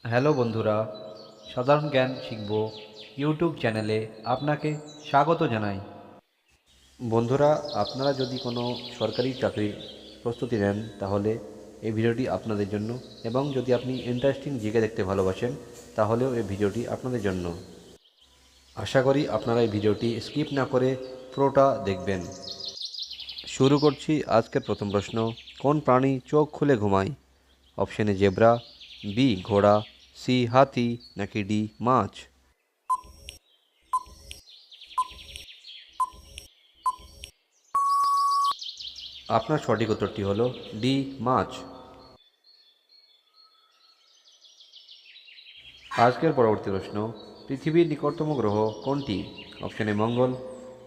Hello বন্ধুরা, সাধারণ জ্ঞান শিখব ইউটিউব চ্যানেলে আপনাকে স্বাগত জানাই। বন্ধুরা, আপনারা যদি কোনো সরকারি চাকরির প্রস্তুতি নেন তাহলে এই ভিডিওটি আপনাদের জন্য, এবং যদি আপনি ইন্টারেস্টিং জিকে দেখতে ভালোবাসেন তাহলেও এই ভিডিওটি আপনাদের জন্য। আশা করি আপনারা এই ভিডিওটি স্কিপ না করে পুরোটা দেখবেন। শুরু করছি আজকের প্রথম প্রশ্ন। কোন প্রাণী চোখ খুলে ঘুমায়? অপশন এ জেব্রা, বি ঘোড়া, সি হাতি, নাকি ডি মাছ? আপনার সঠিক উত্তরটি হলো ডি মাছ। আজকের পরবর্তী প্রশ্ন। পৃথিবীর নিকটতম গ্রহ কোনটি? অপশন এ মঙ্গল,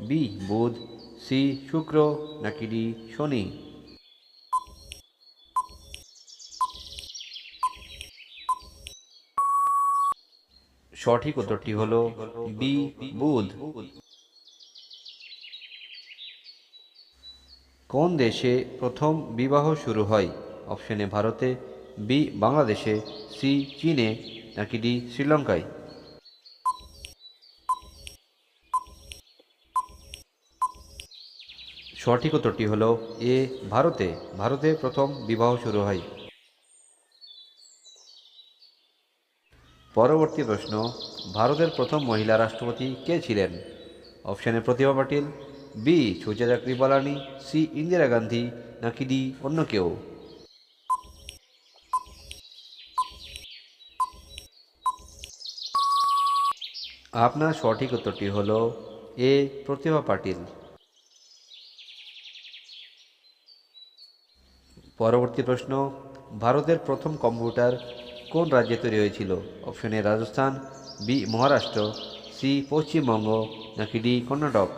বি বুধ, সি শুক্র, নাকি ডি শনি? সঠিক উত্তরটি হলো বি বুধ। কোন দেশে প্রথম বিবাহ শুরু হয়? অপশন এ ভারতে, বি বাংলাদেশে, সি চীনে, নাকি ডি শ্রীলঙ্কায়? সঠিক উত্তরটি হলো এ ভারতে। ভারতে প্রথম বিবাহ শুরু হয়। পরবর্তী প্রশ্ন। ভারতের প্রথম মহিলা রাষ্ট্রপতি কে ছিলেন? Option A Pratibha Patil, B Sujata Kripalani, C Indira Gandhi, নাকি ডি অন্য কেউ? আপনার সঠিক উত্তরটি হলো এ প্রতিভা পাটিল। পরবর্তী প্রশ্ন। ভারতের প্রথম কম্পিউটার কোন রাজ্যে তৈরি হয়েছিল? Option A Rajasthan, B Maharashtra, C Paschimbanga, নাকি ডি কর্ণাটক?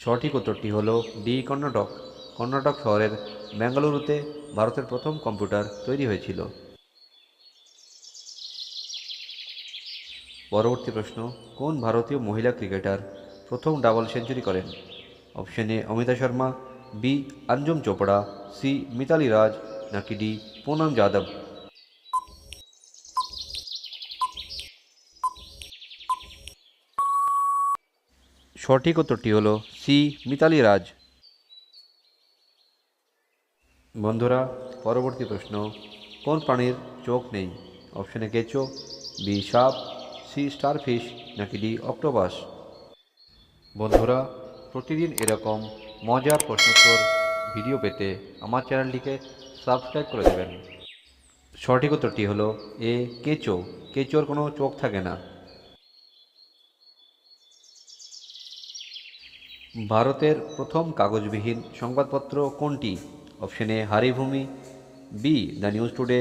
সঠিক উত্তরটি হল ডি কর্ণাটক। কর্ণাটক শহরের বেঙ্গালুরুতে ভারতের প্রথম কম্পিউটার তৈরি হয়েছিল। পরবর্তী প্রশ্ন। কোন ভারতীয় মহিলা ক্রিকেটার প্রথম ডাবল সেঞ্চুরি করেন? Option A Amita Sharma, B Anjum Chopra, C Mithali Raj, নাকি ডি পুনম যাদব? সঠিক উত্তরটি হল সি মিতালি রাজ। বন্ধুরা, পরবর্তী প্রশ্ন। কোন প্রাণীর চোখ নেই? অপশন এ কেঁচো, বি সাপ, সি স্টারফিশ, নাকি ডি অক্টোপাস? বন্ধুরা, প্রতিদিন এরকম মজার প্রশ্নোত্তর ভিডিও পেতে আমার চ্যানেলটিকে সাবস্ক্রাইব করে দেবেন। সঠিক উত্তরটি হলো এ কেঁচো। কেঁচোর কোনো চোখ থাকে না। ভারতের প্রথম কাগজবিহীন সংবাদপত্র কোনটি? Option A Haribhoomi, B the news today,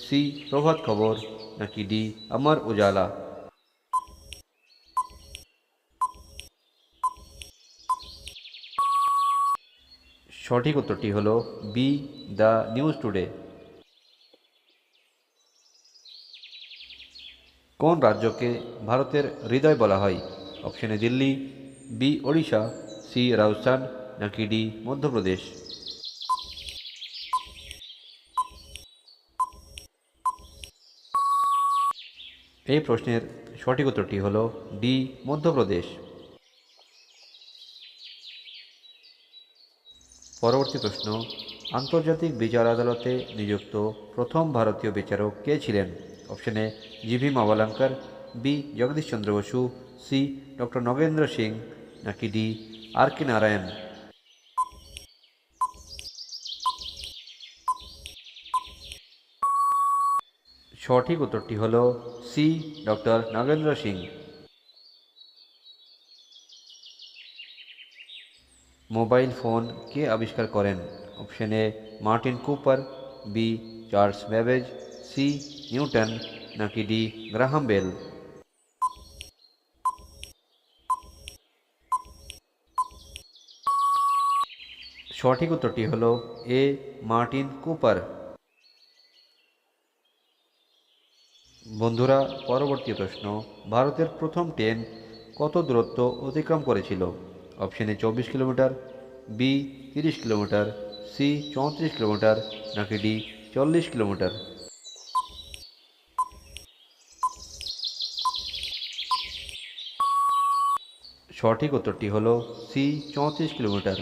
C Prabhat Khabar, নাকি ডি অমর উজালা? সঠিক উত্তরটি হলো বি দ্য নিউজ টুডে। কোন রাজ্যকে ভারতের হৃদয় বলা হয়? Option A Delhi, B Odisha, C Rajasthan, নাকি ডি মধ্যপ্রদেশ? এই প্রশ্নের সঠিক উত্তরটি হল ডি মধ্যপ্রদেশ। পরবর্তী প্রশ্ন। আন্তর্জাতিক বিচার আদালতে নিযুক্ত প্রথম ভারতীয় বিচারক কে ছিলেন? Option A GV Mavalankar, B Jagadish Chandra Bose, C doctor Nagendra Singh, নাকি ডি আর কে নারায়ণ? সঠিক উত্তরটি হল C doctor Nagendra Singh. Mobile phone কে আবিষ্কার করেন? Option A Martin Cooper, B Charles Babbage, C Newton, নাকি ডি গ্রাহাম বেল? সঠিক উত্তরটি হল এ মার্টিন কুপার। বন্ধুরা, পরবর্তী প্রশ্ন। ভারতের প্রথম ট্রেন কত দূরত্ব অতিক্রম করেছিল? Option A 24 kilometre, B 30 kilometre, C 34 kilometre, নাকি ডি 40 কিলোমিটার? সঠিক উত্তরটি হলো সি 34 কিলোমিটার।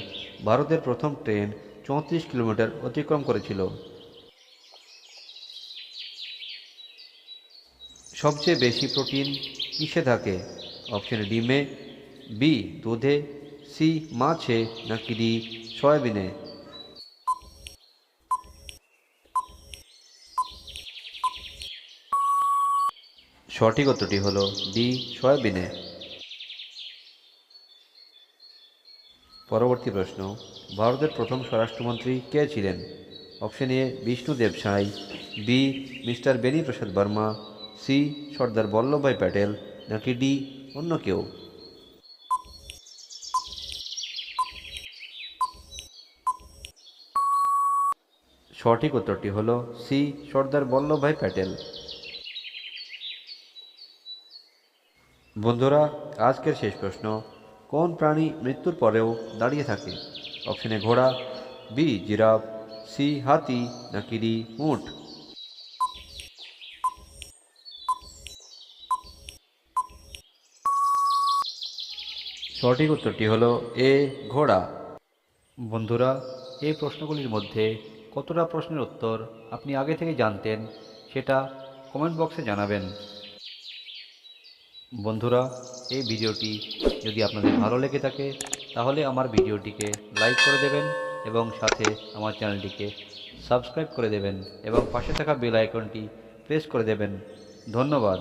ভারতের প্রথম ট্রেন 34 কিলোমিটার অতিক্রম করেছিল। সবচেয়ে বেশি প্রোটিন কিসে থাকে? অপশন ডিমে, বি দুধে, সি মাছে, নাকি ডি সয়াবিনে? সঠিক উত্তরটি হলো ডি সয়াবিনে। পরবর্তী প্রশ্ন, ভারতের প্রথম স্বরাষ্ট্রমন্ত্রী কে ছিলেন? অপশন এ বিষ্ণুদেব সাই, বি মিস্টার বেনি প্রসাদ বর্মা, সি সর্দার বল্লভভাই প্যাটেল, নাকি ডি অন্য কেউ? সঠিক উত্তরটি হলো সি সর্দার বল্লভভাই প্যাটেল। বন্ধুরা, আজকের শেষ প্রশ্ন, কোন প্রাণী মৃত্যুর পরেও দাঁড়িয়ে থাকে? অপশন এ ঘোড়া, বি জিরাফ, সি হাতি, নাকি ডি উট? সঠিক উত্তরটি হলো এ ঘোড়া। বন্ধুরা, এই প্রশ্নগুলির মধ্যে কতটা প্রশ্নের উত্তর আপনি আগে থেকে জানতেন সেটা কমেন্ট বক্সে জানাবেন। বন্ধুরা, এই ভিডিওটি যদি আপনাদের ভালো লেগে থাকে তাহলে আমার ভিডিওটিকে লাইক করে দেবেন এবং সাথে আমার চ্যানেলটিকে সাবস্ক্রাইব করে দেবেন এবং পাশে থাকা বেল আইকনটি প্রেস করে দেবেন। ধন্যবাদ।